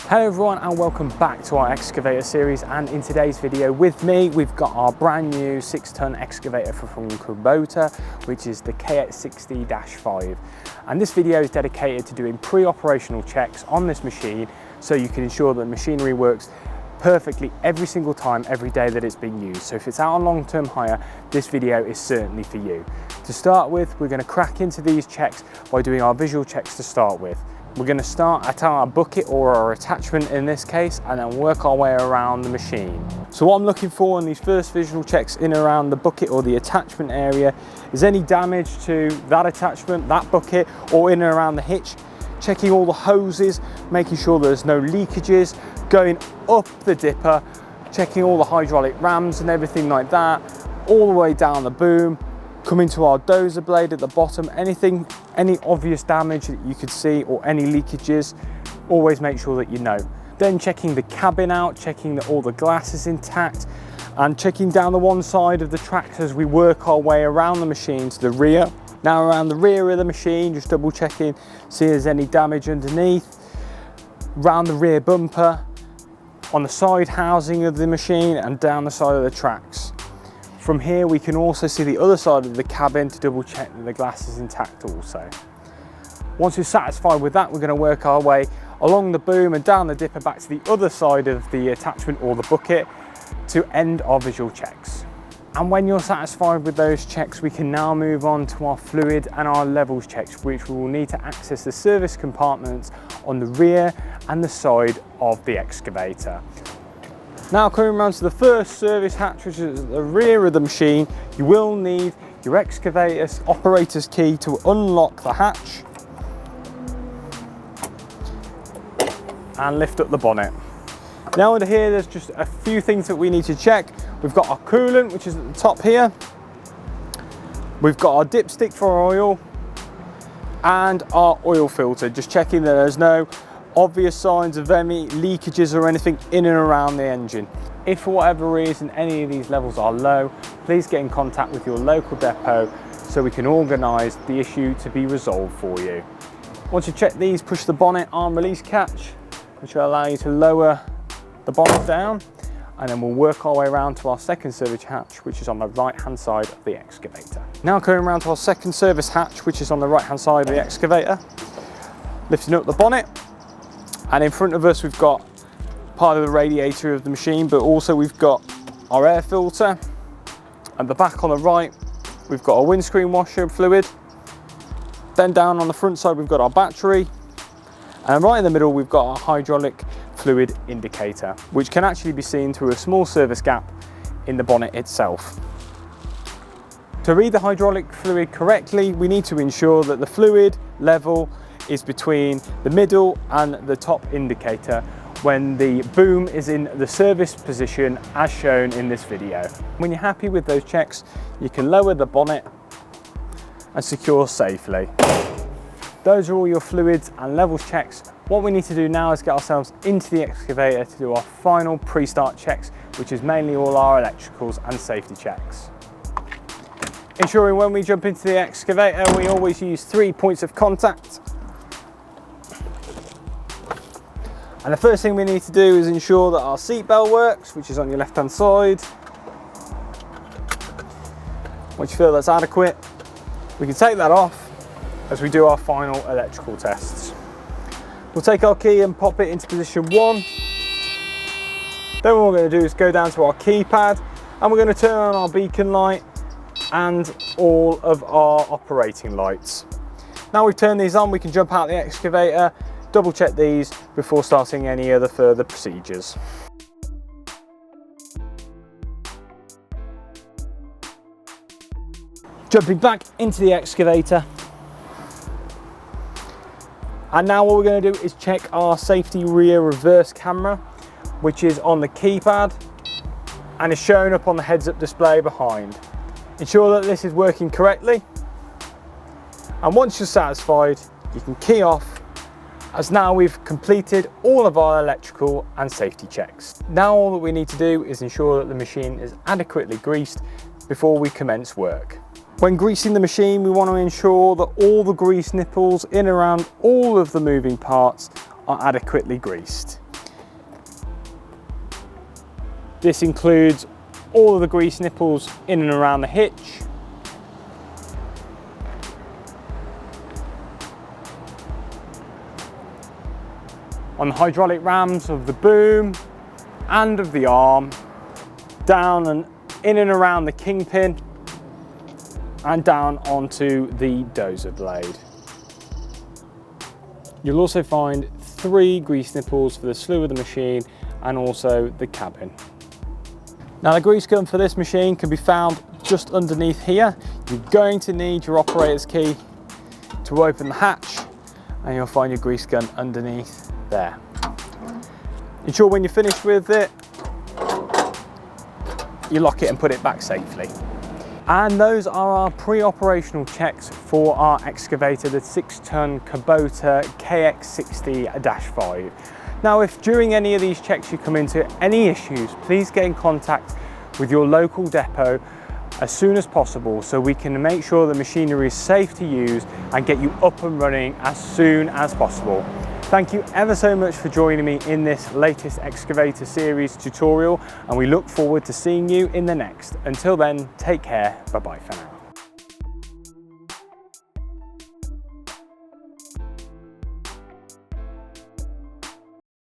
Hello everyone and welcome back to our excavator series, and in today's video with me we've got our brand new 6-ton excavator from Kubota, which is the KX060-5, and this video is dedicated to doing pre-operational checks on this machine so you can ensure that the machinery works perfectly every single time, every day that it's being used. So if it's out on long-term hire, this video is certainly for you. To start with, we're going to crack into these checks by doing our visual checks to start with. We're going to start at our bucket or our attachment in this case, and then work our way around the machine. So what I'm looking for in these first visual checks in and around the bucket or the attachment area is any damage to that attachment, that bucket, or in and around the hitch. Checking all the hoses, making sure there's no leakages, going up the dipper, checking all the hydraulic rams and everything like that, all the way down the boom, coming to our dozer blade at the bottom. Any obvious damage that you could see or any leakages, always make sure that you know. Then checking the cabin out, checking that all the glass is intact, and checking down the one side of the tracks as we work our way around the machine to the rear. Now around the rear of the machine, just double checking, see if there's any damage underneath, round the rear bumper, on the side housing of the machine and down the side of the tracks. From here we can also see the other side of the cabin to double check that the glass is intact also. Once we're satisfied with that, we're going to work our way along the boom and down the dipper back to the other side of the attachment or the bucket to end our visual checks. And when you're satisfied with those checks, we can now move on to our fluid and our levels checks, which we will need to access the service compartments on the rear and the side of the excavator. Now coming around to the first service hatch, which is at the rear of the machine, you will need your excavator's operator's key to unlock the hatch and lift up the bonnet. Now under here there's just a few things that we need to check. We've got our coolant, which is at the top here. We've got our dipstick for our oil and our oil filter, just checking that there's no obvious signs of any leakages or anything in and around the engine. If for whatever reason any of these levels are low, please get in contact with your local depot so we can organise the issue to be resolved for you. Once you check these, push the bonnet arm release catch, which will allow you to lower the bonnet down, and then we'll work our way around to our second service hatch, which is on the right hand side of the excavator. Now coming around to our second service hatch, which is on the right hand side of the excavator, lifting up the bonnet. And in front of us we've got part of the radiator of the machine, but also we've got our air filter. At the back on the right we've got our windscreen washer fluid. Then down on the front side we've got our battery, and right in the middle we've got our hydraulic fluid indicator, which can actually be seen through a small service gap in the bonnet itself. To read the hydraulic fluid correctly, we need to ensure that the fluid level is between the middle and the top indicator when the boom is in the service position as shown in this video. When you're happy with those checks, you can lower the bonnet and secure safely. Those are all your fluids and levels checks. What we need to do now is get ourselves into the excavator to do our final pre-start checks, which is mainly all our electricals and safety checks. Ensuring when we jump into the excavator, we always use 3 points of contact. And the first thing we need to do is ensure that our seat belt works, which is on your left hand side. Once you feel that's adequate, we can take that off as we do our final electrical tests. We'll take our key and pop it into position 1. Then what we're going to do is go down to our keypad and we're going to turn on our beacon light and all of our operating lights. Now we've turned these on, we can jump out the excavator, double check these before starting any other further procedures. Jumping back into the excavator. And now what we're going to do is check our safety rear reverse camera, which is on the keypad and is shown up on the heads-up display behind. Ensure that this is working correctly. And once you're satisfied, you can key off, as now we've completed all of our electrical and safety checks. Now all that we need to do is ensure that the machine is adequately greased before we commence work. When greasing the machine, we want to ensure that all the grease nipples in around all of the moving parts are adequately greased. This includes all of the grease nipples in and around the hitch, on the hydraulic rams of the boom and of the arm, down and in and around the kingpin, and down onto the dozer blade. You'll also find 3 grease nipples for the slew of the machine and also the cabin. Now the grease gun for this machine can be found just underneath here. You're going to need your operator's key to open the hatch, and you'll find your grease gun underneath there. Ensure when you're finished with it, you lock it and put it back safely. And those are our pre-operational checks for our excavator, the 6-ton Kubota KX060-5. Now, if during any of these checks you come into any issues, please get in contact with your local depot as soon as possible so we can make sure the machinery is safe to use and get you up and running as soon as possible. Thank you ever so much for joining me in this latest excavator series tutorial, and we look forward to seeing you in the next. Until then, take care. Bye-bye for now.